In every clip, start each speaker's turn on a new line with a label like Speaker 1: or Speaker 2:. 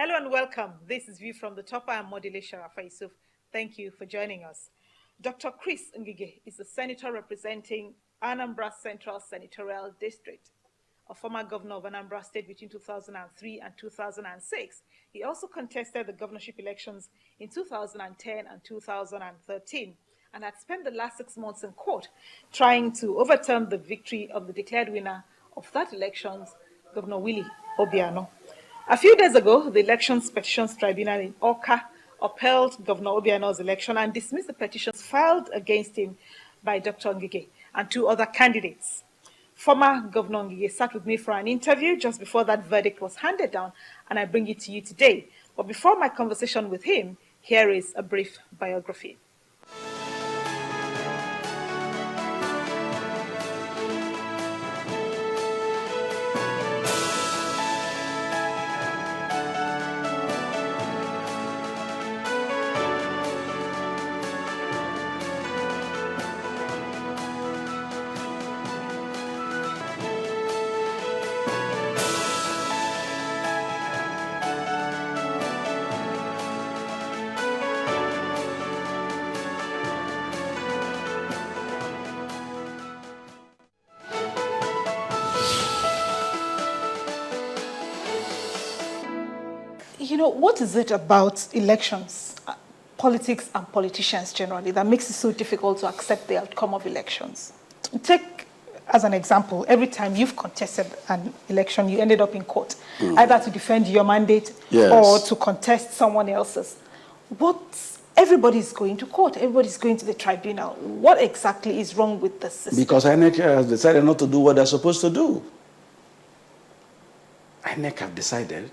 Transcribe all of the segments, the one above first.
Speaker 1: Hello and welcome. This is View from the Top. I am Modile Sharafa Yusuf. Thank you for joining us. Dr. Chris Ngige is the senator representing Anambra Central Senatorial District, a former governor of Anambra State between 2003 and 2006. He also contested the governorship elections in 2010 and 2013 and had spent the last 6 months in court trying to overturn the victory of the declared winner of that elections, Governor Willie Obiano. A few days ago, the Elections Petitions Tribunal in Awka upheld Governor Obiano's election and dismissed the petitions filed against him by Dr. Ngige and 2 other candidates. Former Governor Ngige sat with me for an interview just before that verdict was handed down, and I bring it to you today. But before my conversation with him, here is a brief biography. You know, what is it about elections, politics and politicians generally, that makes it so difficult to accept the outcome of elections? Take, as an example, every time you've contested an election, you ended up in court, either to defend your mandate or to contest someone else's. Everybody's going to court, everybody's going to the tribunal. What exactly is wrong with the system?
Speaker 2: Because INEC has decided not to do what they're supposed to do. INEC have decided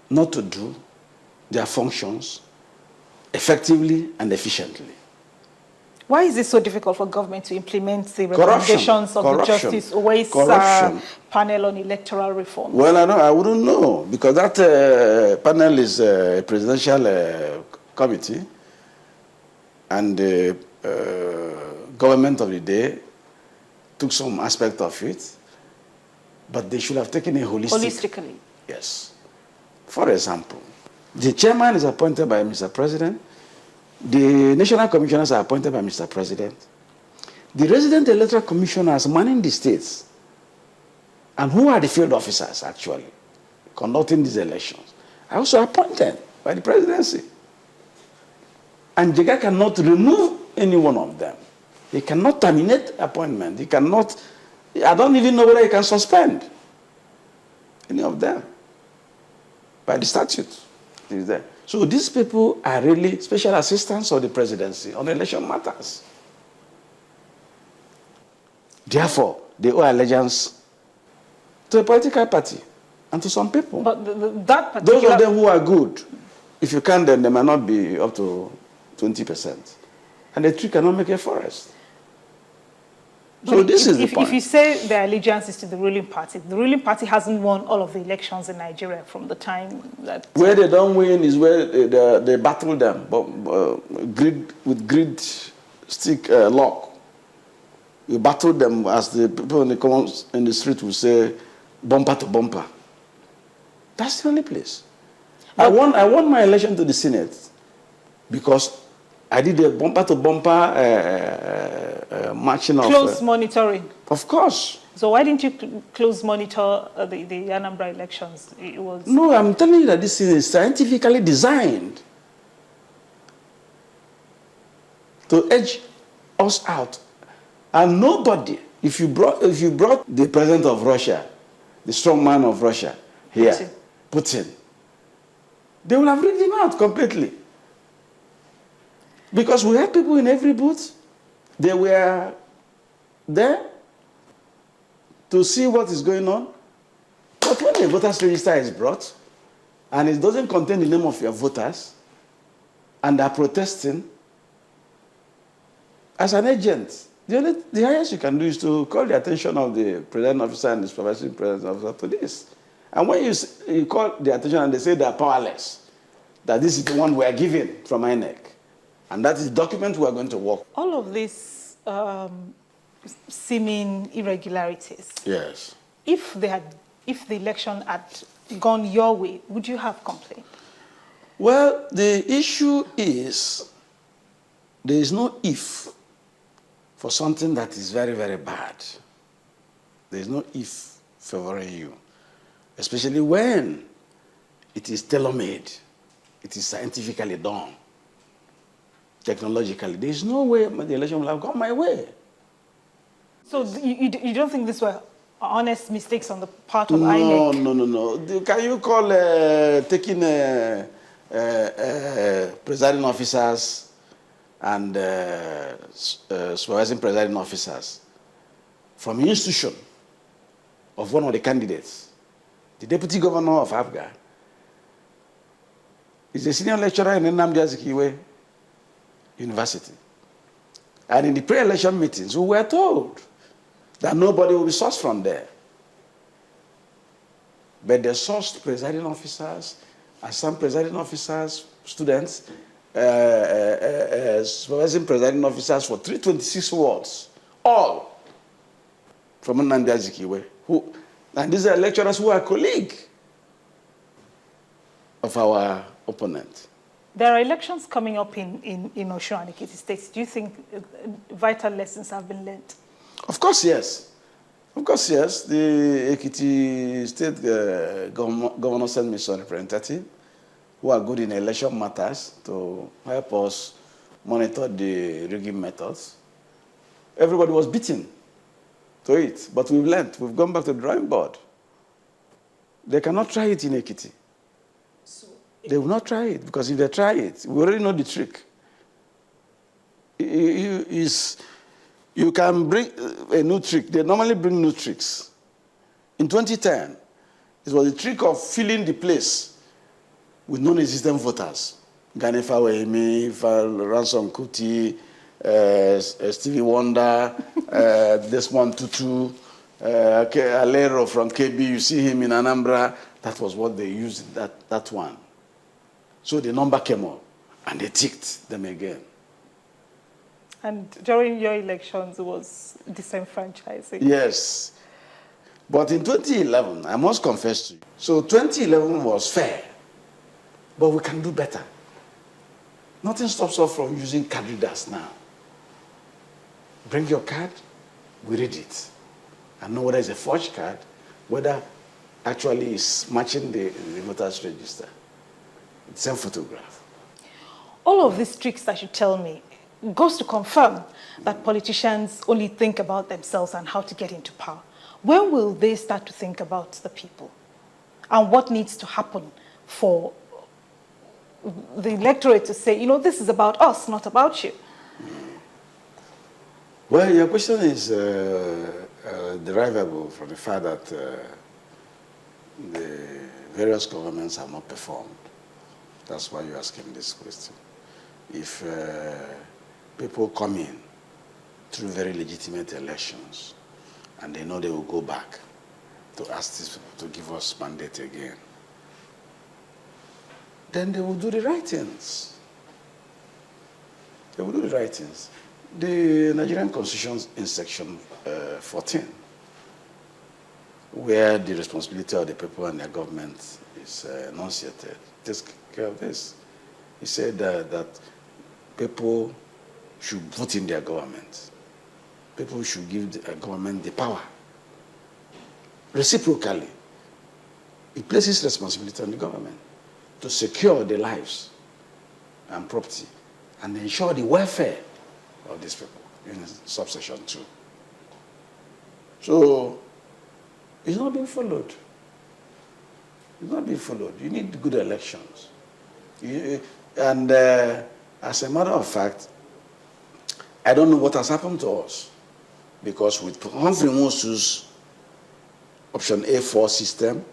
Speaker 2: not to do their functions effectively and efficiently.
Speaker 1: Why is it so difficult for government to implement the recommendations of the Justice Owais panel on electoral reform?
Speaker 2: Well, I wouldn't know, because that panel is a presidential committee, and the government of the day took some aspect of it, but they should have taken it
Speaker 1: holistically.
Speaker 2: Yes. For example, the chairman is appointed by Mr. President. The national commissioners are appointed by Mr. President. The resident electoral commissioners manning the states, and who are the field officers actually conducting these elections, are also appointed by the presidency. And Jega cannot remove any one of them. He cannot terminate appointment. He cannot, I don't even know whether he can suspend any of them. By the statute, it is there. So these people are really special assistants of the presidency on election matters. Therefore, they owe allegiance to a political party and to some people.
Speaker 1: But
Speaker 2: those of them who are good, if you count them, they might not be up to 20%. And a tree cannot make a forest. So this is the point.
Speaker 1: If you say their allegiance is to the ruling party hasn't won all of the elections in Nigeria from the time that...
Speaker 2: Where they don't win is where they battle them, but with grid stick lock. You battle them, as the people in the street will say, bumper to bumper. That's the only place. I won my election to the Senate because I did a bumper-to-bumper marching of...
Speaker 1: Close monitoring.
Speaker 2: Of course.
Speaker 1: So why didn't you close monitor the Anambra elections? It was...
Speaker 2: No, I'm telling you that this is scientifically designed to edge us out. And nobody, if you brought the president of Russia, the strong man of Russia here, Putin, they will have ripped him out completely. Because we had people in every booth. They were there to see what is going on. But when a voters register is brought, and it doesn't contain the name of your voters, and they're protesting, as an agent, the highest you can do is to call the attention of the presiding officer and the supervising presiding officer to this. And when you call the attention and they say they are powerless, that this is the one we are given from INEC, and that is the document we are going to work.
Speaker 1: All of these seeming irregularities.
Speaker 2: Yes.
Speaker 1: If the election had gone your way, would you have complained?
Speaker 2: Well, the issue is there is no if for something that is very, very bad. There is no if favoring you, especially when it is tailor-made, it is scientifically done, technologically. There is no way the election will have gone my way.
Speaker 1: So you don't think these were honest mistakes on the part of INEC?
Speaker 2: No. Can you call taking presiding officers and supervising presiding officers from an institution of one of the candidates, the deputy governor of Abga, is a senior lecturer in Anambra State University. And in the pre-election meetings, we were told that nobody will be sourced from there. But they sourced presiding officers, assistant presiding officers, students, supervising presiding officers for 326 wards, all from Anambra State. And these are lecturers who are colleagues of our opponent.
Speaker 1: There are elections coming up in Osun and Ekiti states. Do you think vital lessons have been learned?
Speaker 2: Of course, yes. Of course, yes. The Ekiti State Governor sent me some representatives who are good in election matters to help us monitor the rigging methods. Everybody was beaten to it, but we've learned. We've gone back to the drawing board. They cannot try it in Ekiti. They will not try it, because if they try it, we already know the trick. You can bring a new trick. They normally bring new tricks. In 2010, it was the trick of filling the place with non-existent voters. Ganefa Wehimi, Ransom Kuti, Stevie Wonder, Desmond Tutu, Alero from KB. You see him in Anambra. That was what they used, that one. So the number came up, and they ticked them again.
Speaker 1: And during your elections, it was disenfranchising.
Speaker 2: Yes. But in 2011, I must confess to you, so 2011 was fair, but we can do better. Nothing stops us from using card readers now. Bring your card, we read it, and know whether it's a forged card, whether actually it's matching the voter's register. It's the same photograph.
Speaker 1: All of these tricks that you tell me goes to confirm that politicians only think about themselves and how to get into power. When will they start to think about the people? And what needs to happen for the electorate to say, you know, this is about us, not about you?
Speaker 2: Well, your question is derivable from the fact that the various governments have not performed. That's why you're asking this question. If people come in through very legitimate elections and they know they will go back to ask these people to give us mandate again, then they will do the right things. They will do the right things. The Nigerian Constitution in section 14, where the responsibility of the people and their government is enunciated, takes care of this. He said that people should vote in their government. People should give the government the power. Reciprocally, it places responsibility on the government to secure the lives and property and ensure the welfare of these people in subsection 2. So, it's not being followed. It's not being followed. You need good elections. And as a matter of fact, I don't know what has happened to us, because with Humphrey Musu's option A4 system,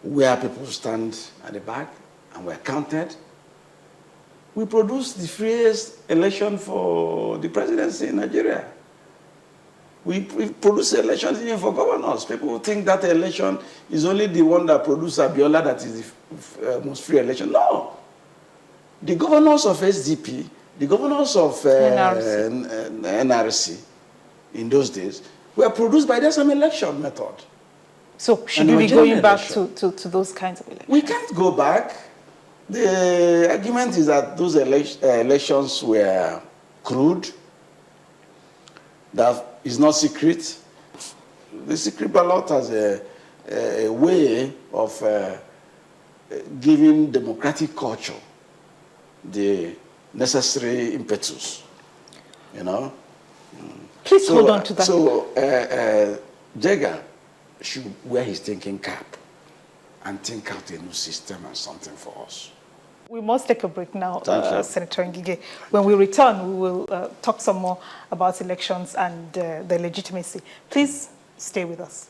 Speaker 2: where people stand at the back and were counted, we produced the freest election for the presidency in Nigeria. We produce elections even for governors. People think that election is only the one that produced Abiola that is the most free election. No. The governors of SDP, the governors of NRC in those days were produced by the same election method.
Speaker 1: So should we be going back to those kinds of elections?
Speaker 2: We can't go back. The argument is that those elections were crude. That is not secret. The secret ballot has a way of giving democratic culture the necessary impetus, you know.
Speaker 1: Please hold on to that.
Speaker 2: So Jega should wear his thinking cap and think out a new system and something for us.
Speaker 1: We must take a break now,
Speaker 2: Senator
Speaker 1: Ngige. When we return, we will talk some more about elections and the legitimacy. Please stay with us.